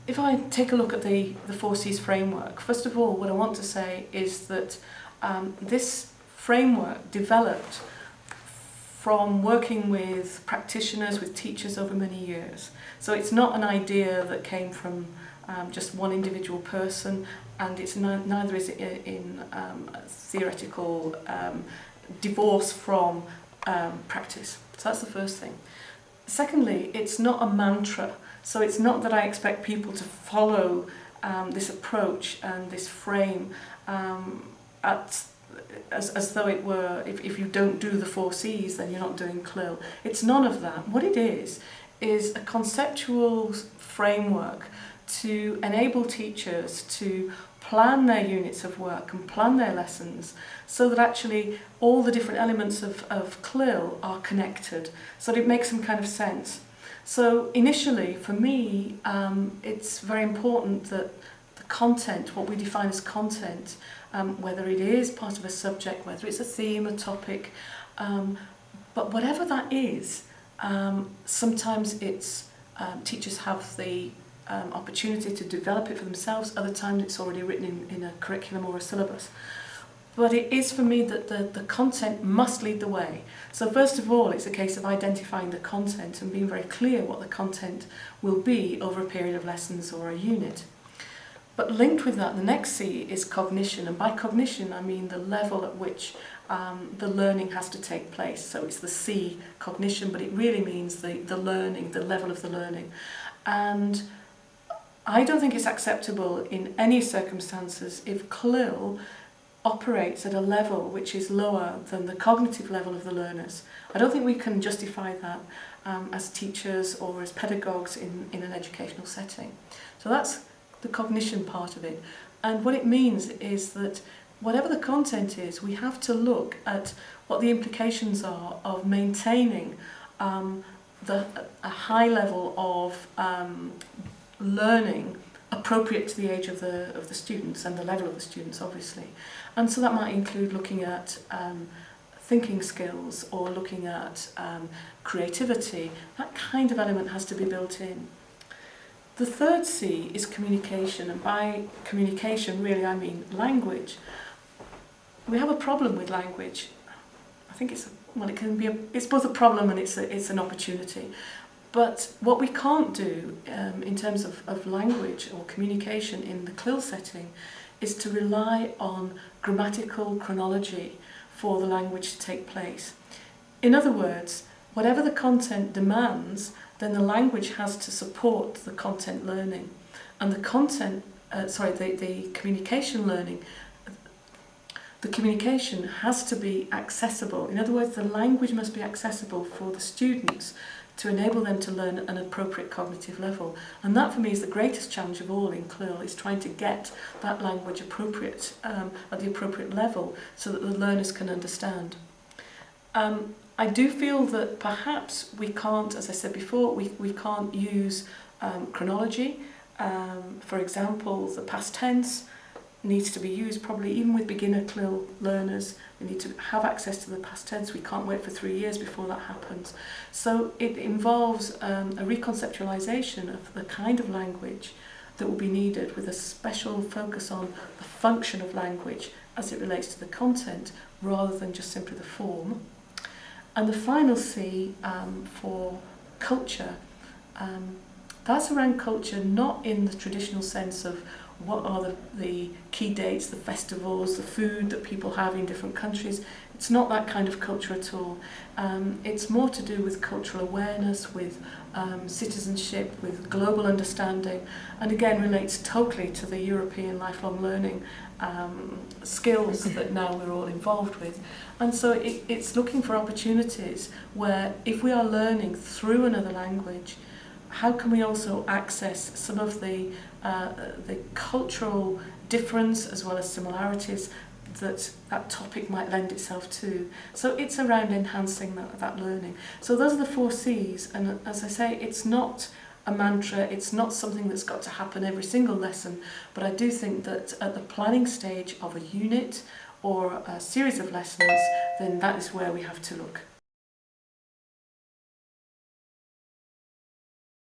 if I take a look at the 4Cs framework, first of all, what I want to say is that this framework developed from working with practitioners, with teachers over many years. So it's not an idea that came from just one individual person, and it's neither is it in theoretical divorce from practice. So that's the first thing. Secondly, it's not a mantra. So it's not that I expect people to follow this approach and this frame as though it were, if you don't do the 4Cs, then you're not doing CLIL. It's none of that. What it is a conceptual framework to enable teachers to plan their units of work and plan their lessons so that actually all the different elements of CLIL are connected, so that it makes some kind of sense. So initially, for me, it's very important that the content, what we define as content, whether it is part of a subject, whether it's a theme, a topic, but whatever that is, sometimes it's teachers have the opportunity to develop it for themselves, other times it's already written in a curriculum or a syllabus. But it is for me that the content must lead the way. So first of all, it's a case of identifying the content and being very clear what the content will be over a period of lessons or a unit. But linked with that, the next C is cognition, and by cognition I mean the level at which the learning has to take place. So it's the C, cognition, but it really means the learning, the level of the learning. And I don't think it's acceptable in any circumstances if CLIL operates at a level which is lower than the cognitive level of the learners. I don't think we can justify that as teachers or as pedagogues in an educational setting. So that's the cognition part of it. And what it means is that whatever the content is, we have to look at what the implications are of maintaining a high level of learning appropriate to the age of the students and the level of the students, obviously. And so that might include looking at thinking skills or looking at creativity. That kind of element has to be built in. The third C is communication, and by communication really I mean language. We have a problem with language. I think it's both a problem and it's an opportunity. But what we can't do in terms of language or communication in the CLIL setting is to rely on grammatical chronology for the language to take place. In other words, whatever the content demands, then the language has to support the content learning. And the communication learning, the communication has to be accessible. In other words, the language must be accessible for the students to enable them to learn at an appropriate cognitive level. And that for me is the greatest challenge of all in CLIL, is trying to get that language appropriate at the appropriate level so that the learners can understand. I do feel that perhaps we can't, as I said before, we can't use chronology. For example, the past tense needs to be used probably even with beginner CLIL learners. We need to have access to the past tense. We can't wait for 3 years before that happens. So it involves a reconceptualization of the kind of language that will be needed, with a special focus on the function of language as it relates to the content rather than just simply the form. And the final C for culture, that's around culture not in the traditional sense of what are the key dates, the festivals, the food that people have in different countries. It's not that kind of culture at all. It's more to do with cultural awareness, with citizenship, with global understanding, and again relates totally to the European lifelong learning skills that now we're all involved with. And so it's looking for opportunities where if we are learning through another language, how can we also access some of the cultural difference as well as similarities that topic might lend itself to. So it's around enhancing that learning. So those are the 4 Cs, and as I say, it's not a mantra, it's not something that's got to happen every single lesson, but I do think that at the planning stage of a unit or a series of lessons, then that is where we have to look.